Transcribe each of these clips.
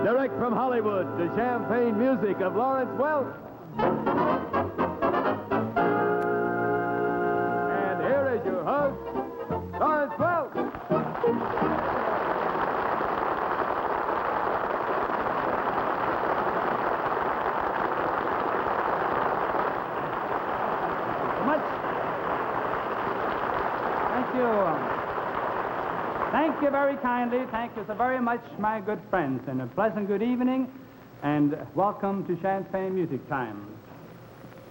Direct from Hollywood, the champagne music of Lawrence Welk. And here is your host, Lawrence Welk. Thank you very kindly. Thank you so very much, my good friends, and a pleasant good evening, and welcome to Champagne Music Time.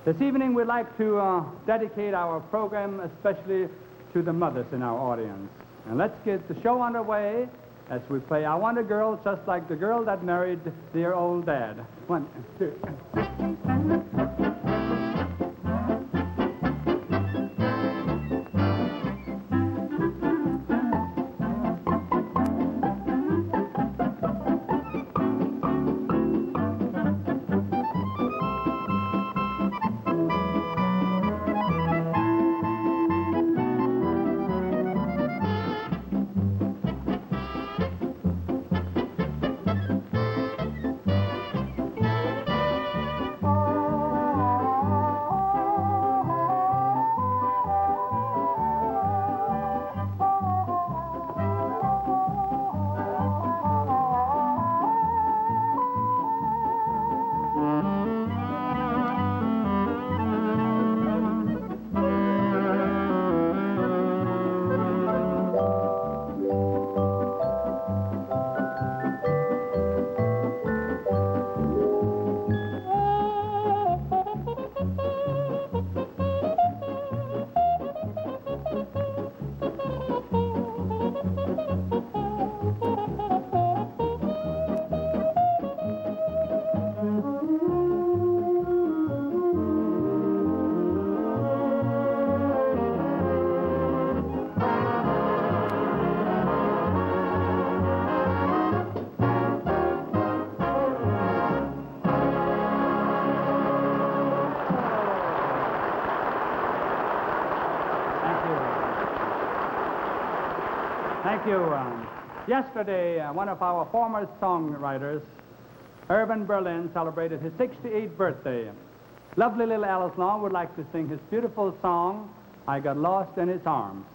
This evening we'd like to dedicate our program especially to the mothers in our audience. And let's get the show underway as we play I Want a Girl Just Like the Girl That Married Dear Old Dad. 1, 2. Thank you. Yesterday, one of our former songwriters, Irvin Berlin, celebrated his 68th birthday. Lovely little Alice Long would like to sing his beautiful song, I Got Lost in His Arms.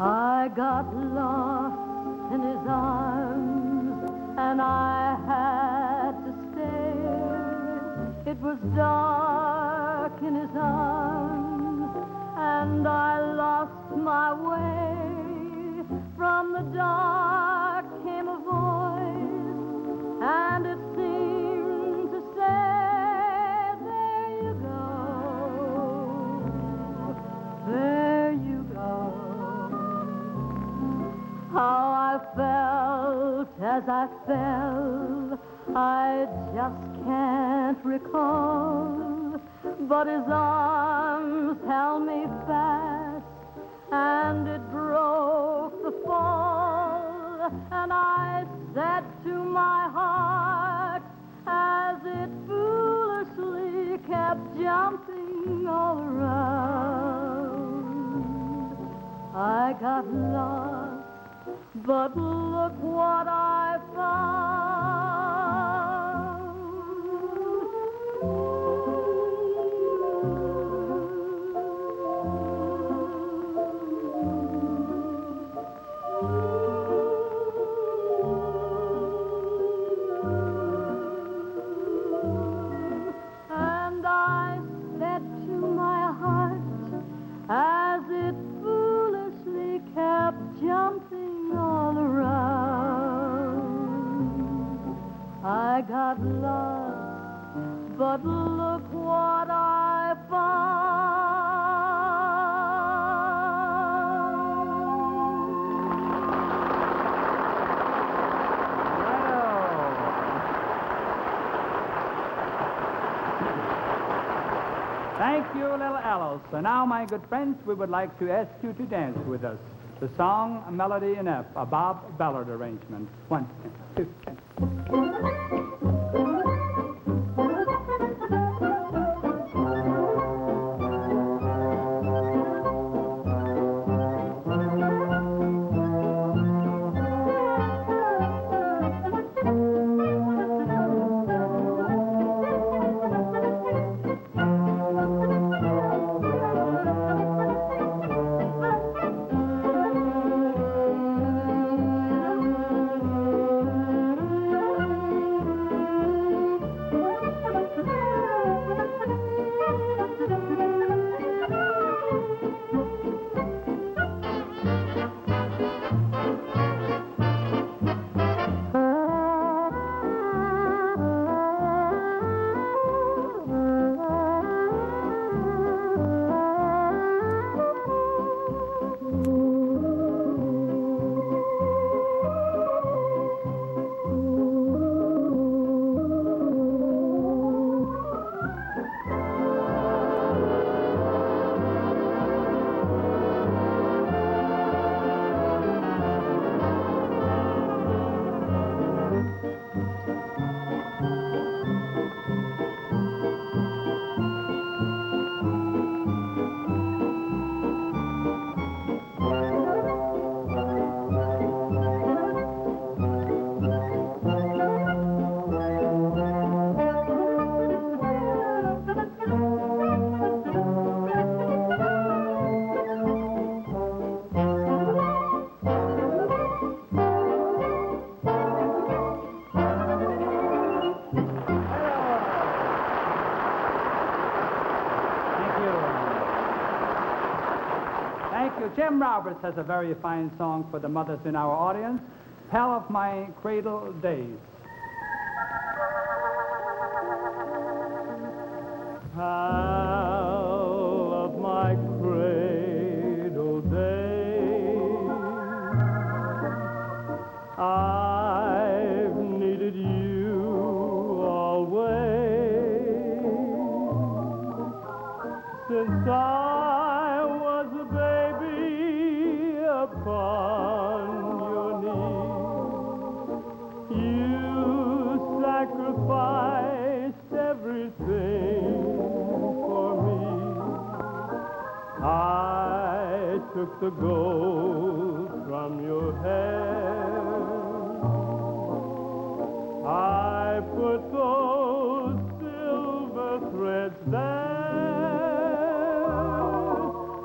I got lost in his arms, and I had to stay. It was dark in his arms, and I lost my way. From the dark came a voice, and it seemed to say, there you go, there you go. How I felt as I fell, I just can't recall. But his arms held me fast, and it broke the fall. And I said to my heart, as it foolishly kept jumping all around, I got lost. But look what I found. And I said to my heart, as it foolishly kept jumping all around, I got lost, but look what I found. Thank you, little Alice. And now, my good friends, we would like to ask you to dance with us. The song, a melody in F, a Bob Ballard arrangement. 1, 2, 3. Jim Roberts has a very fine song for the mothers in our audience, Pal of My Cradle Days. Pal of my cradle days, I've needed you always since I was a baby upon your knee. You sacrificed everything for me. I took the gold from your hair. I put those silver threads there.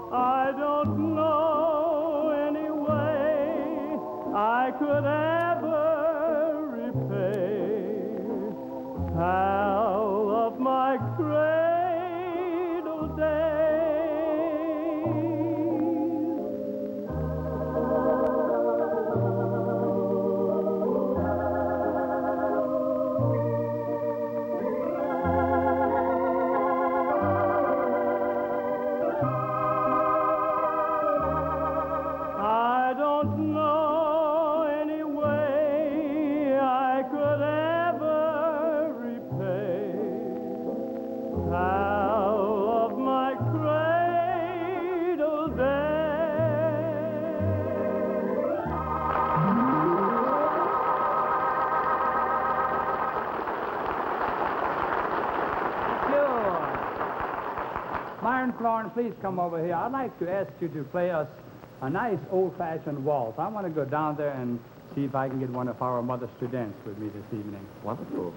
I don't know any way I could ever repay, pal of my cradle days. I don't know any way I could ever repay, pal of my cradle days. Sure. Myron Florin, please come over here. I'd like to ask you to play us a nice old-fashioned waltz. I want to go down there and see if I can get one of our mothers to dance with me this evening. Wonderful.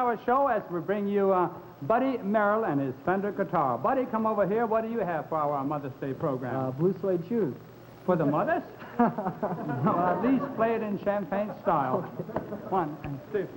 our show as we bring you Buddy Merrill and his Fender guitar. Buddy, come over here. What do you have for our Mother's Day program? Blue suede shoes. For the mothers? Well, at least play it in champagne style. 1 and 2.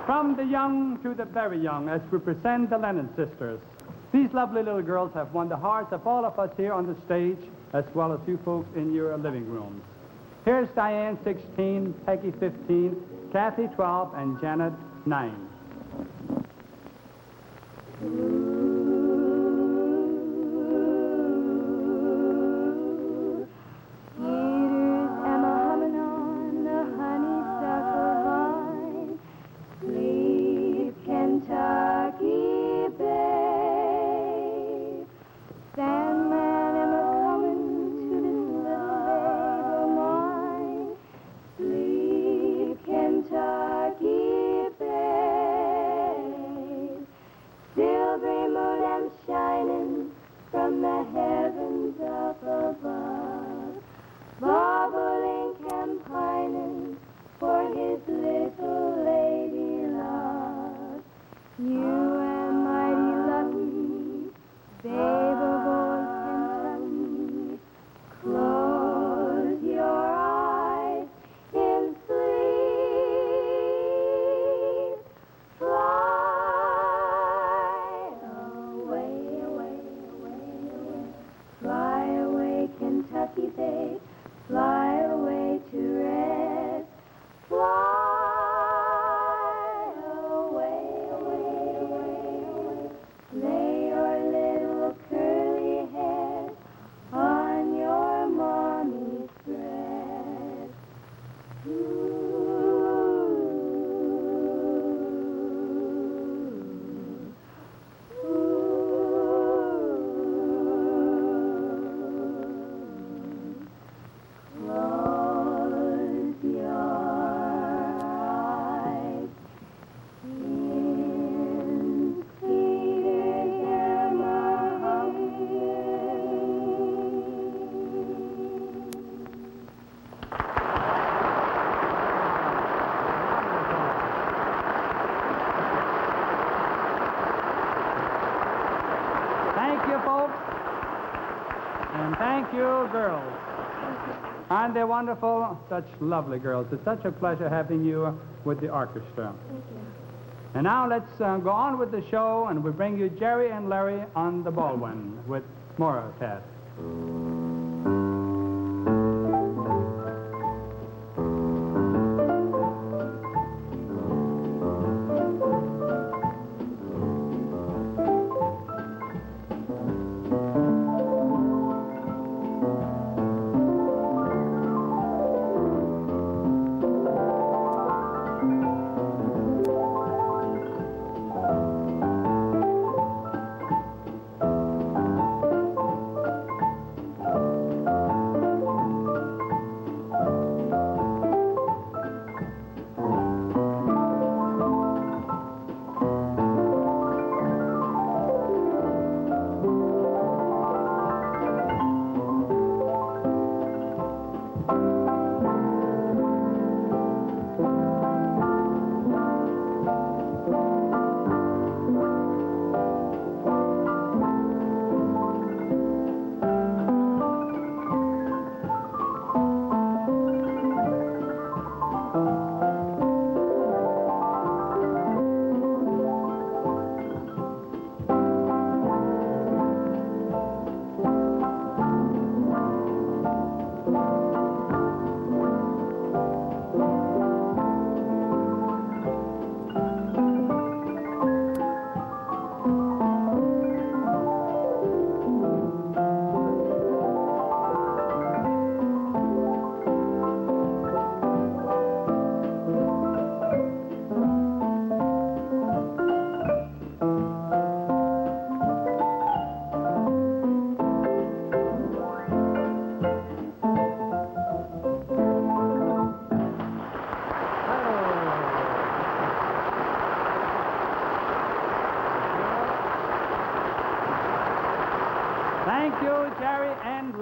From the young to the very young, as we present the Lennon sisters. These lovely little girls have won the hearts of all of us here on the stage, as well as you folks in your living rooms. Here's Diane, 16, Peggy, 15, Kathy, 12, and Janet, 9. Thank you, girls. And they're wonderful, such lovely girls. It's such a pleasure having you with the orchestra. Thank you. And now let's go on with the show, and we bring you Jerry and Larry on the Baldwin with Moratet.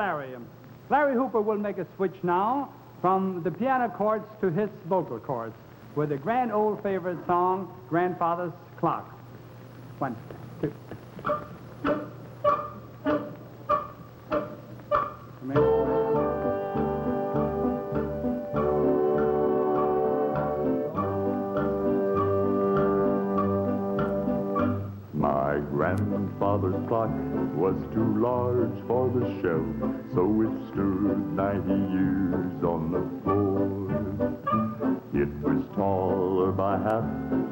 Larry. Larry Hooper will make a switch now from the piano chords to his vocal chords with a grand old favorite song, Grandfather's Clock. 1, 2. Come in. My grandfather's clock was too large for the shelf, so it stood 90 years on the floor. It was taller by half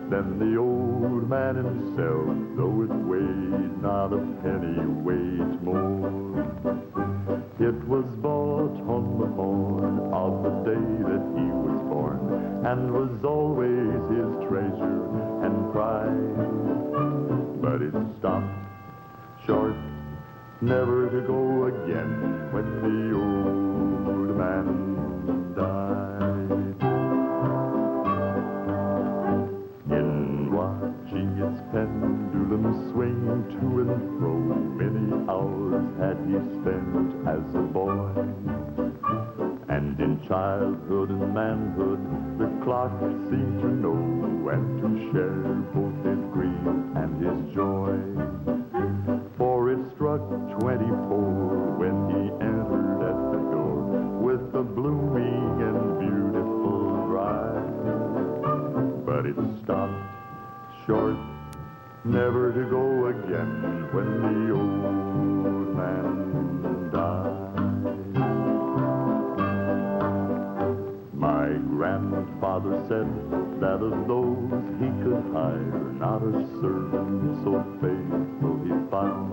than the old man himself, though it weighed not a penny weight more. It was bought on the morn of the day that he was born, and was always his treasure and pride. But it stopped short, never to go again when the old man died. In watching its pendulum swing to and fro, many hours had he spent as a boy. And in childhood and manhood, the clock seemed to know and to share both his grief and his joy. For it struck 24 when he entered at the door with a blooming and beautiful bride. But it stopped short, never to go again when the old man died. My grandfather said that of those he could hire, not a servant so faithful he found.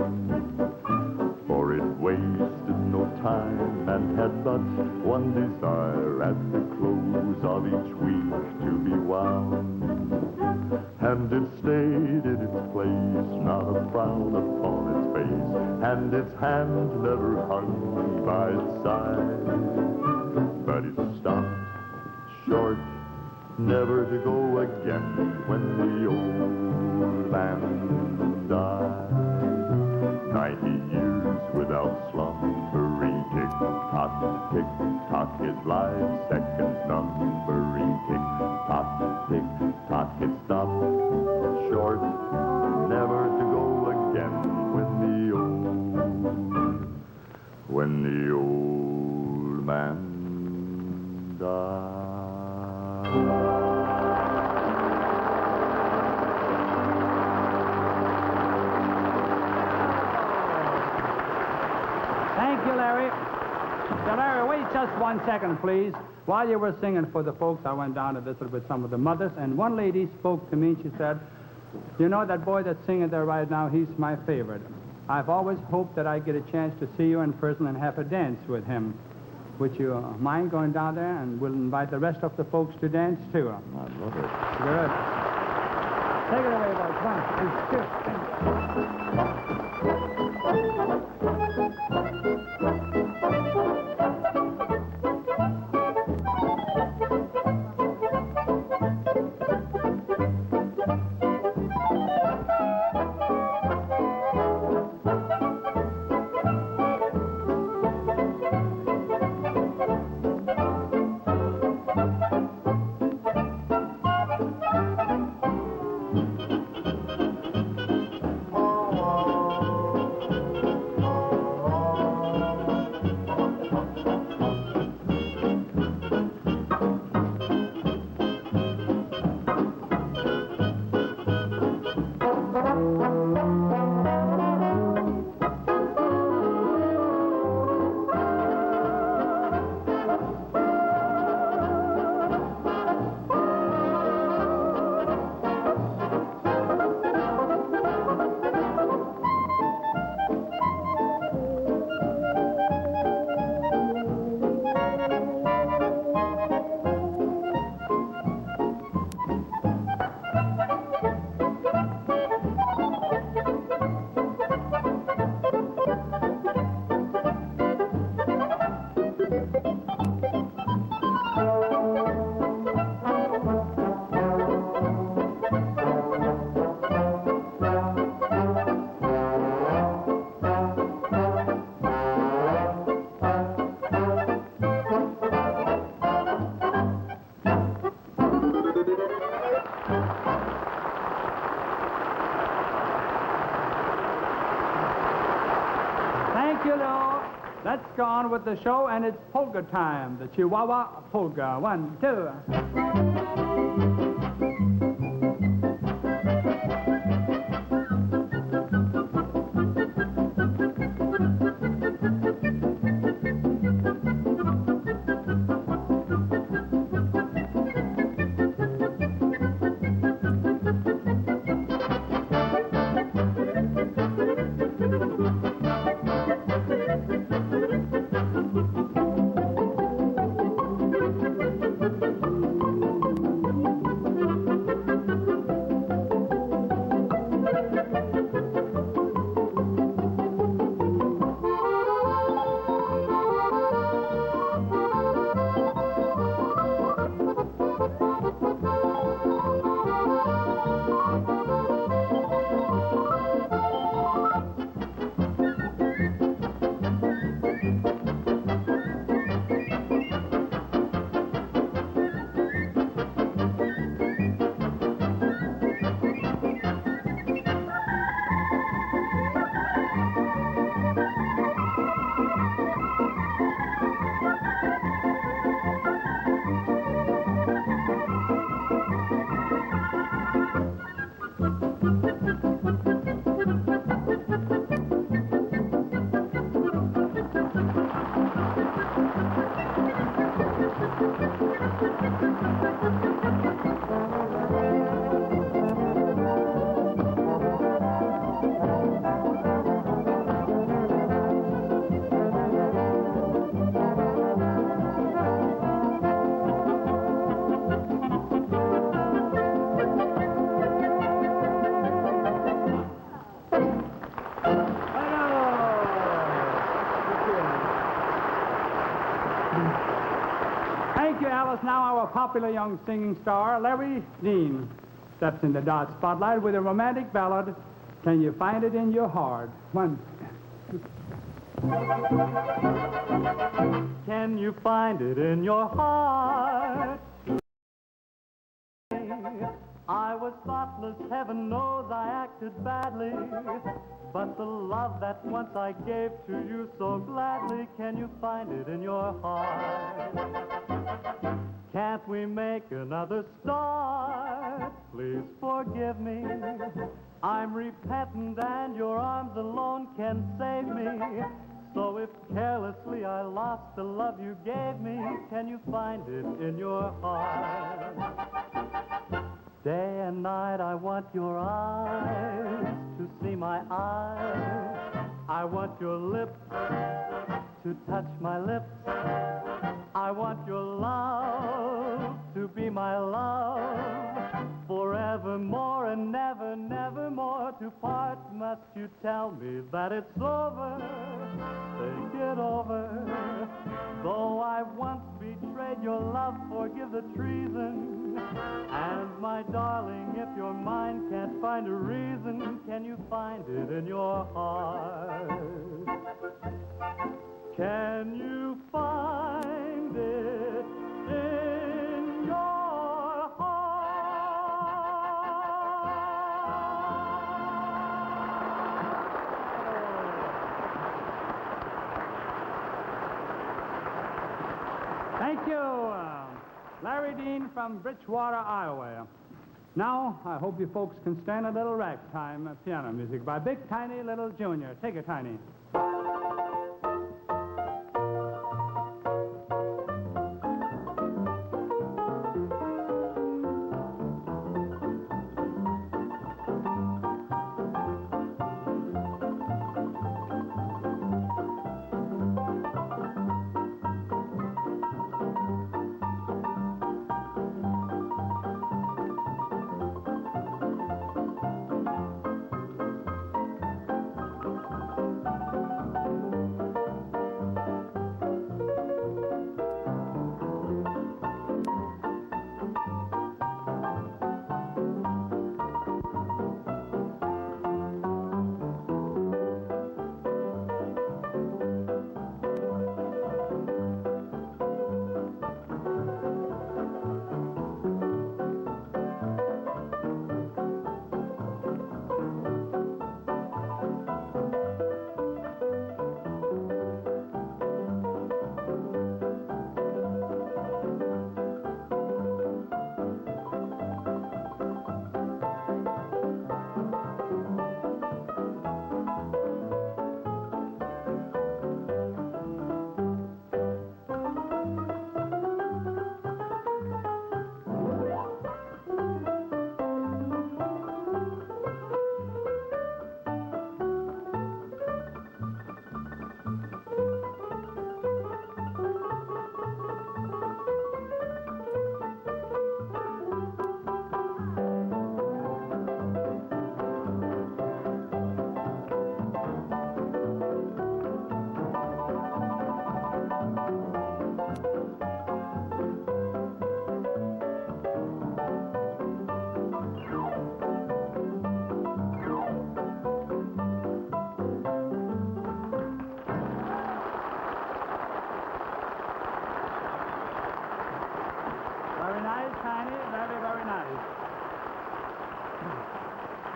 For it wasted no time and had but one desire, at the close of each week to be wound. And it stayed in its place, not a frown upon its face, and its hand never hung by its side. But it stopped short, never to go again when the old man died. 90 years without slumbering, tick-tock, tick-tock, his life's second numbering, tick-tock, tick-tock, it stopped short, never to go again when the old man died. Thank you, Larry. Now, Larry, wait just 1 second, please. While you were singing for the folks, I went down to visit with some of the mothers, and one lady spoke to me, and she said, you know, that boy that's singing there right now, he's my favorite. I've always hoped that I'd get a chance to see you in person and have a dance with him. Would you mind going down there, and we'll invite the rest of the folks to dance, too? I love it. Good. Take it away, boys. 1. on with the show, and it's polka time, the Chihuahua polka. 1, 2. Thank you, Alice. Now our popular young singing star, Larry Dean, steps in the Dodge spotlight with a romantic ballad, Can You Find It in Your Heart? 1, 2. Can you find it in your heart? I was thoughtless, heaven knows I acted badly. But the love that once I gave to you so gladly, can you find it in your heart? Can't we make another start? Please forgive me. I'm repentant and your arms alone can save me. So if carelessly I lost the love you gave me, can you find it in your heart? Day and night I want your eyes to see my eyes. I want your lips to touch my lips. I want your love to be my love. Forevermore and never, never more to part. Must you tell me that it's over? Think it over. Though I once betrayed your love, forgive the treason. And my darling, if your mind can't find a reason, can you find it in your heart? Can you find it in your heart? Thank you, Larry Dean from Bridgewater, Iowa. Now, I hope you folks can stand a little ragtime piano music by Big Tiny Little Junior. Take it, Tiny.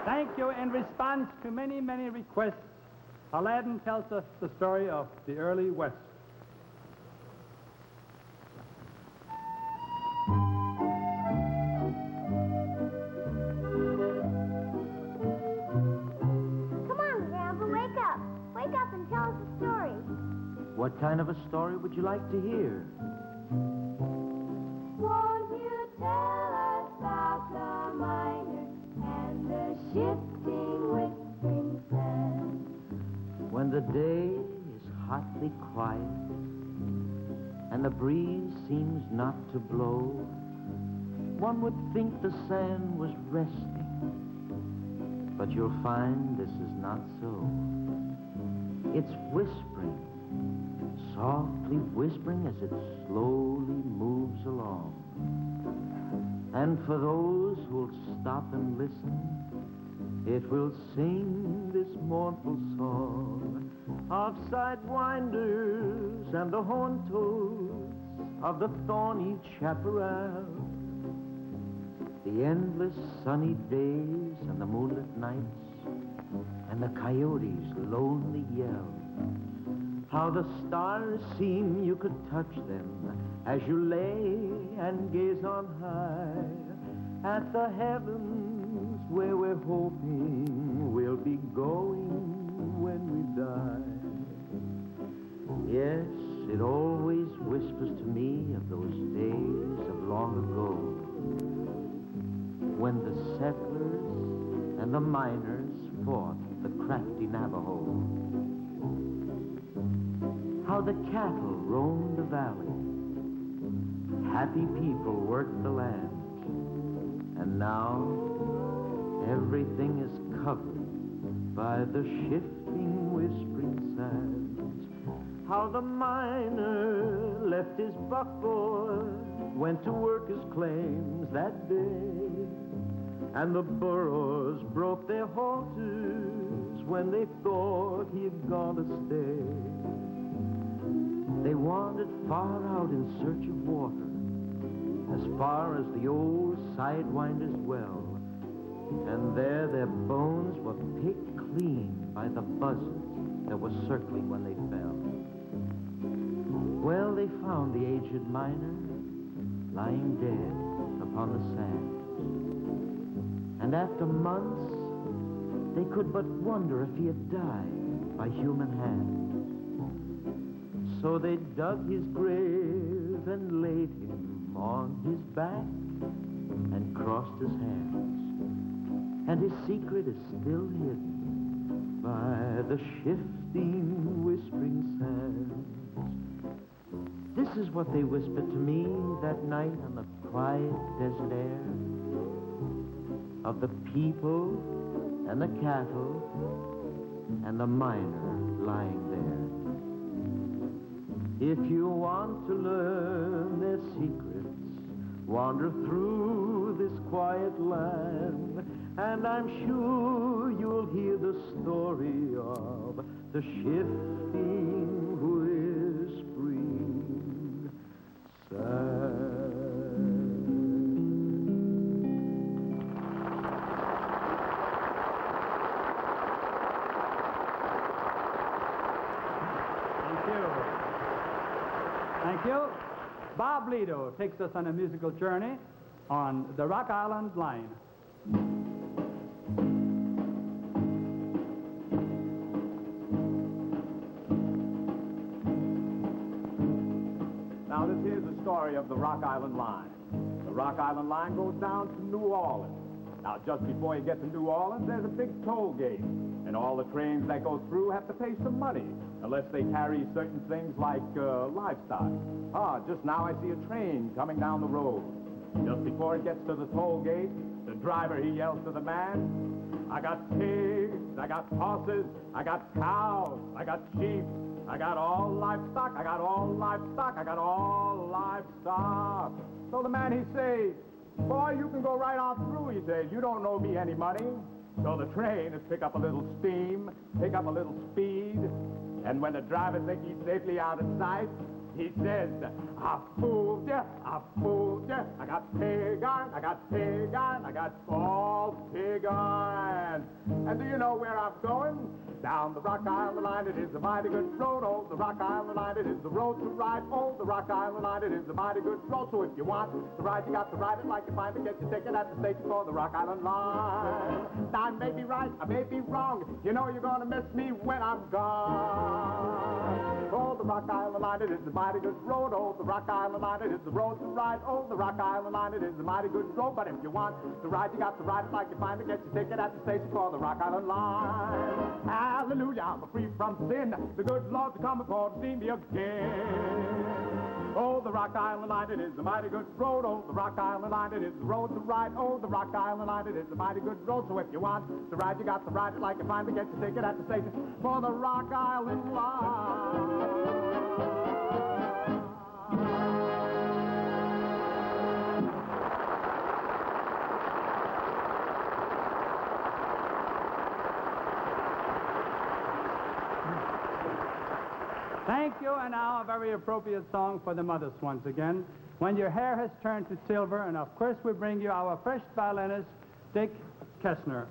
Thank you. In response to many, many requests, Aladdin tells us the story of the early West. Come on, Grandpa, wake up. Wake up and tell us a story. What kind of a story would you like to hear? Won't you tell us about the miner and the shifting whispering sand? When the day is hotly quiet and the breeze seems not to blow, one would think the sand was resting, but you'll find this is not so. It's whispering, softly whispering as it slowly moves along. And for those who'll stop and listen, it will sing this mournful song of sidewinders and the horn toads of the thorny chaparral. The endless sunny days and the moonlit nights and the coyotes' lonely yell. How the stars seem you could touch them as you lay and gaze on high at the heavens where we're hoping we'll be going when we die. Yes, it always whispers to me of those days of long ago, when the settlers and the miners fought the crafty Navajo. How the cattle roamed the valley, happy people worked the land, and now everything is covered by the shifting, whispering sands. How the miner left his buckboard, went to work his claims that day, and the burros broke their horses when they thought he'd gone to stay. They wandered far out in search of water, as far as the old Sidewinder's well, and there their bones were picked clean by the buzzards that were circling when they fell. Well, they found the aged miner lying dead upon the sand. And after months, they could but wonder if he had died by human hand. So they dug his grave and laid him on his back and crossed his hands. And his secret is still hidden by the shifting, whispering sands. This is what they whispered to me that night on the quiet desert air, of the people and the cattle and the miner lying there. If you want to learn their secrets, wander through this quiet land, and I'm sure you'll hear the story of the shifting, whispering sand. Thank you. Bob Lido takes us on a musical journey on the Rock Island Line. Now, this here's the story of the Rock Island Line. The Rock Island Line goes down to New Orleans. Now, just before you get to New Orleans, there's a big toll gate. And all the trains that go through have to pay some money, unless they carry certain things like livestock. Just now I see a train coming down the road. Just before it gets to the toll gate, the driver, he yells to the man, I got pigs, I got horses, I got cows, I got sheep, I got all livestock, I got all livestock, I got all livestock. So the man, he says, boy, you can go right on through, he says. You don't owe me any money. So the train has pick up a little steam, pick up a little speed, and when the driver thinks he's safely out of sight, He says, I fooled ya, I fooled ya. I got pig iron, I got pig iron, I got all pig iron. And do you know where I'm going? Down the Rock Island line, it is a mighty good road. Oh, the Rock Island line, it is the road to ride. Oh, the Rock Island line, it is a mighty good road. So if you want to ride, you got to ride it like you find it. Get your ticket at the station for the Rock Island line. Now, I may be right, I may be wrong. You know you're gonna miss me when I'm gone. Oh, the Rock Island line, it is a mighty good road. Oh, the Rock Island line, it is the road to ride. Oh, the Rock Island line, it is a mighty good road. But if you want to ride, you got to ride it like you find it. Get your ticket at the station for the Rock Island line. Hallelujah, I'm free from sin. The good Lord's coming for to see me again. Oh, the Rock Island line, it is a mighty good road. Oh, the Rock Island line, it is the road to ride. Oh, the Rock Island line, it is a mighty good road. So if you want to ride, you got to ride it like you find it. Get your ticket at the station for the Rock Island line. Thank you, and now a very appropriate song for the mothers once again. When your hair has turned to silver, and of course we bring you our first violinist, Dick Kessner.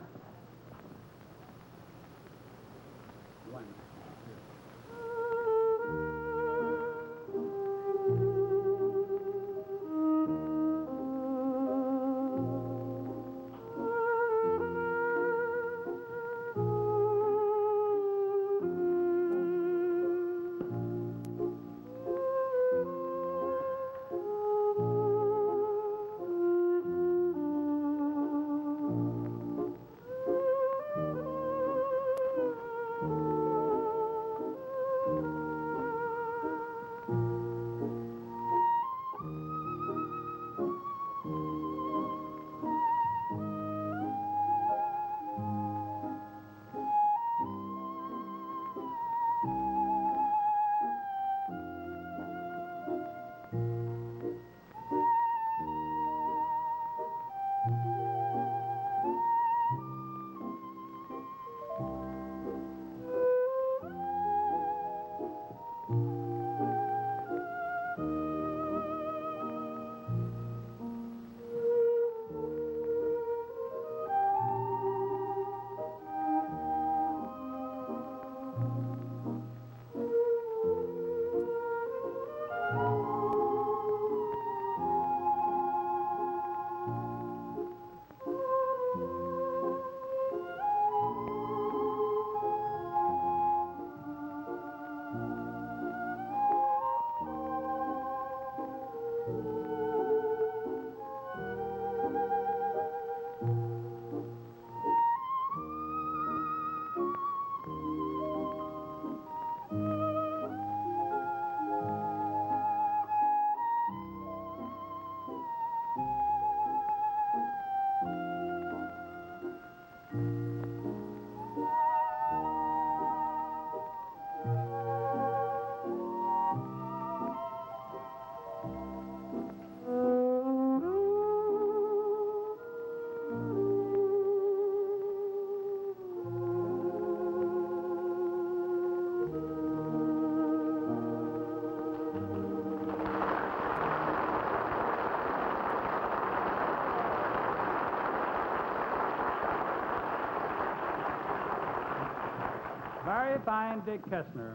Very fine, Dick Kessner.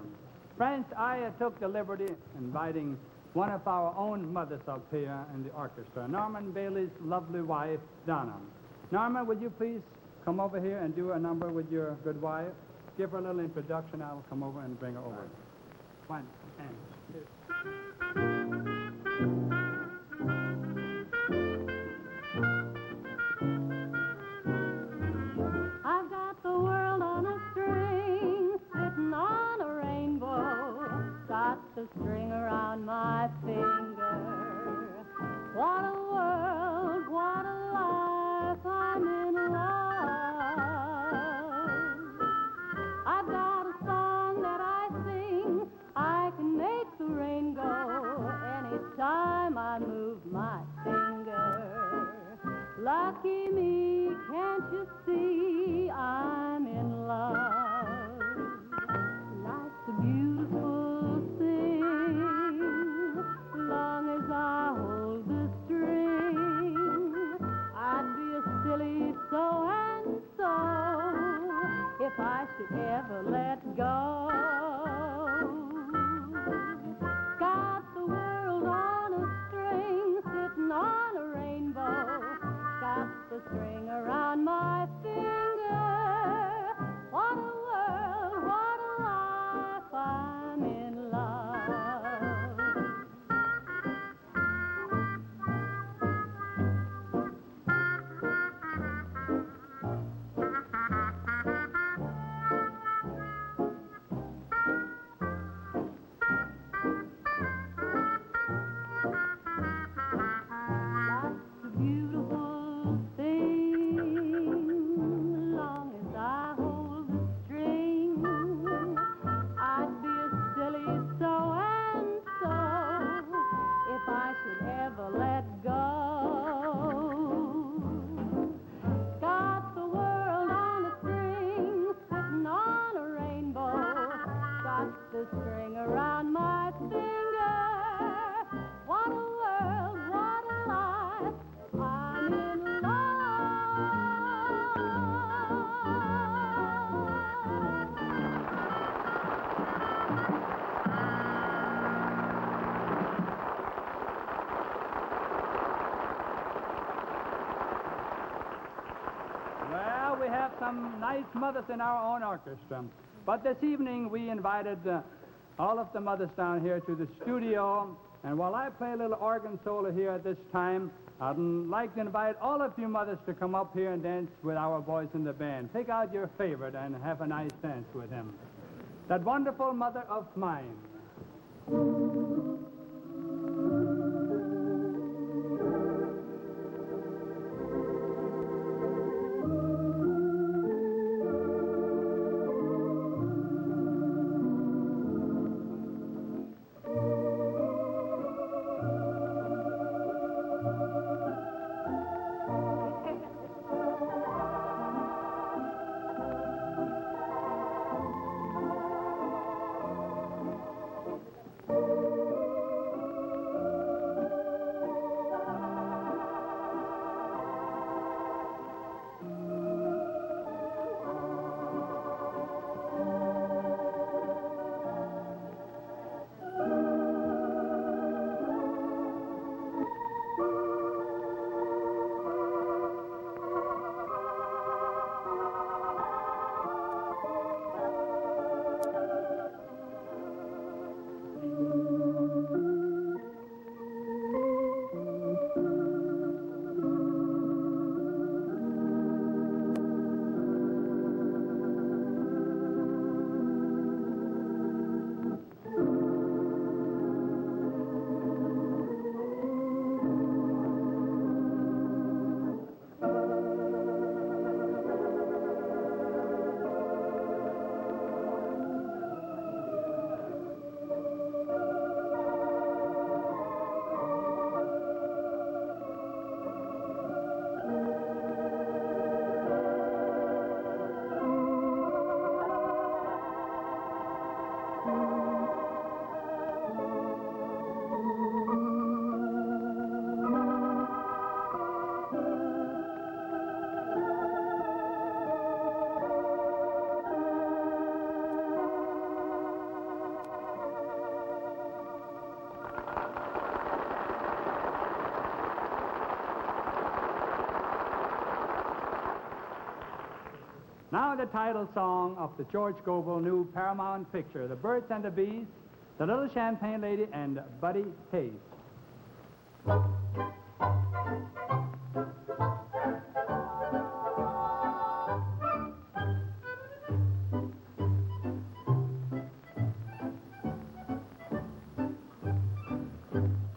Friends, I took the liberty of inviting one of our own mothers up here in the orchestra, Norman Bailey's lovely wife, Donna. Norma, would you please come over here and do a number with your good wife? Give her a little introduction. I'll come over and bring her over. One, and two. I've got the world on a string, sitting on a rainbow. Got the string around my finger. What a world, what a life, I'm in love. I've got a song that I sing, I can make the rain go anytime I move my finger. Lucky me, can't you see I'm in love? Life's a beautiful thing. some nice mothers in our own orchestra. But this evening we invited all of the mothers down here to the studio. And while I play a little organ solo here at this time, I'd like to invite all of you mothers to come up here and dance with our boys in the band. Pick out your favorite and have a nice dance with him. That wonderful mother of mine. Now the title song of the George Gobel new Paramount picture, The Birds and the Bees, The Little Champagne Lady, and Buddy Hayes.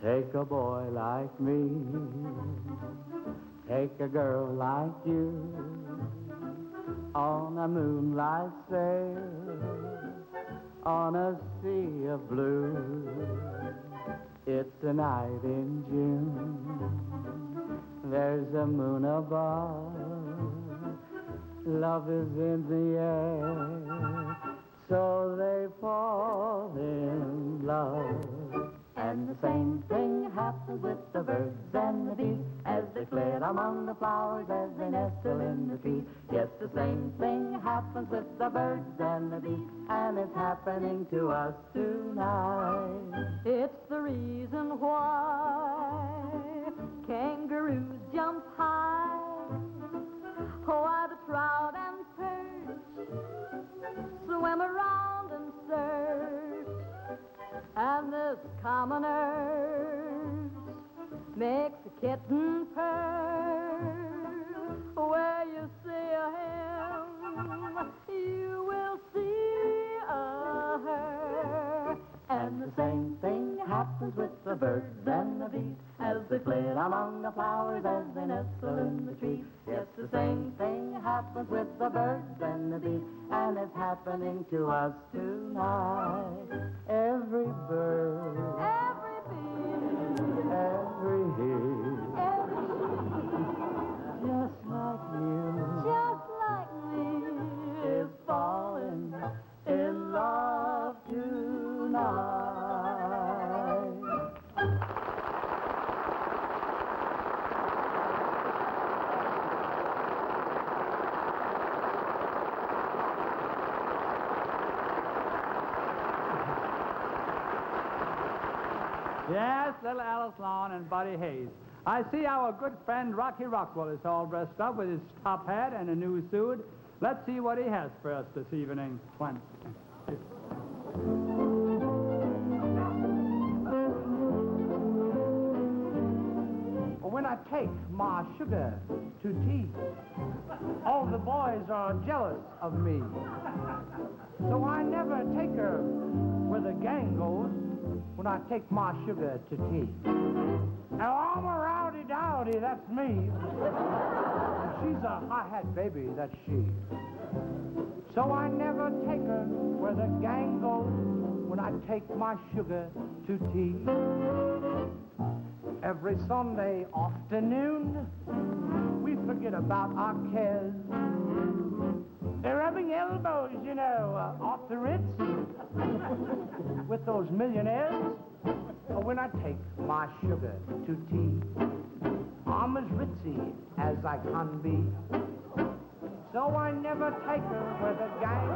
Take a boy like me, take a girl like you, on a moonlight sail, on a sea of blue. It's a night in June, there's a moon above, love is in the air, so they fall in love. And the same thing happens with the birds and the bees as they flit among the flowers, as they nestle in the trees. Yes, the same thing happens with the birds and the bees, and it's happening to us tonight. It's the reason why kangaroos jump high, why the trout and perch swim around and search, and this common urge makes a kitten purr. Where you see a him, you will see a her. And the same thing happens with the birds and the bees as they flit among the flowers, as they nestle in the trees. Yes, the same thing happens with the birds and the bees, and it's happening to us tonight. Every bird, Every bee, every hee, just like you, just like me, is falling in love tonight. Yes, little Alice Lawn and Buddy Hayes. I see our good friend Rocky Rockwell is all dressed up with his top hat and a new suit. Let's see what he has for us this evening. One, two. When I take my sugar to tea, all the boys are jealous of me. So I never take her where the gang goes when I take my sugar to tea. Now I'm a rowdy dowdy, that's me. And she's a hi-hat baby, that's she. So I never take her where the gang goes when I take my sugar to tea. Every Sunday afternoon, we forget about our cares. They're rubbing elbows, you know, off the Ritz with those millionaires. But when I take my sugar to tea, I'm as ritzy as I can be. So I never take her where the gang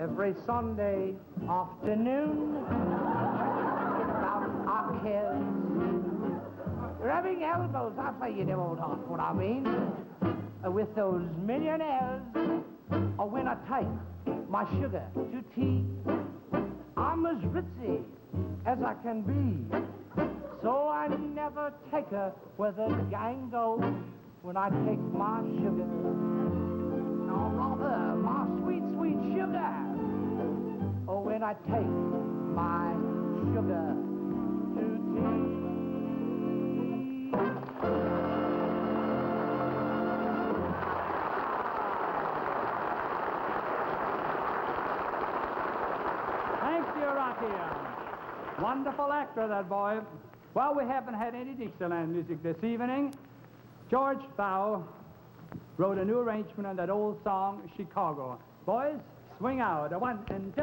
Every Sunday afternoon, about our cares, rubbing elbows, I say you know what I mean, with those millionaires. Or when I take my sugar to tea, I'm as ritzy as I can be. So I never take her where the gang goes when I take my sugar. No, rather, my sweet, sweet sugar. Oh, when I take my sugar to tea. Thank you, Rocky. Wonderful actor, that boy. Well, we haven't had any Dixieland music this evening. George Bow wrote a new arrangement on that old song, Chicago. Boys, swing out. A 1 and 2.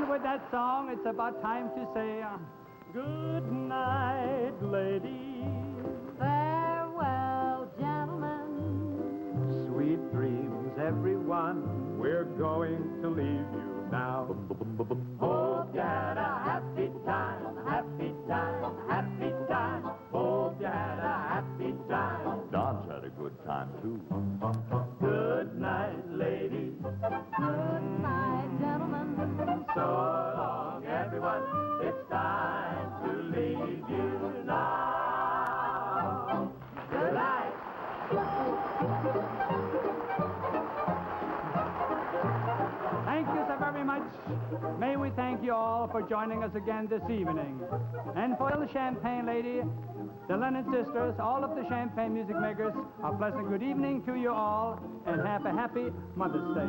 With that song, it's about time to say good night, lady. Farewell, gentlemen. Sweet dreams, everyone. We're going to leave you now. Hope you had a happy time, happy time, happy time. Hope you had a happy time. Don's had a good time, too. Good night, lady. Good night, gentlemen. So long, everyone. It's time to leave you now. Good night. Thank you so very much. May we thank thank you all for joining us again this evening. And for the Champagne Lady, the Lennon sisters, all of the Champagne music makers, a pleasant good evening to you all, and have a happy Mother's Day.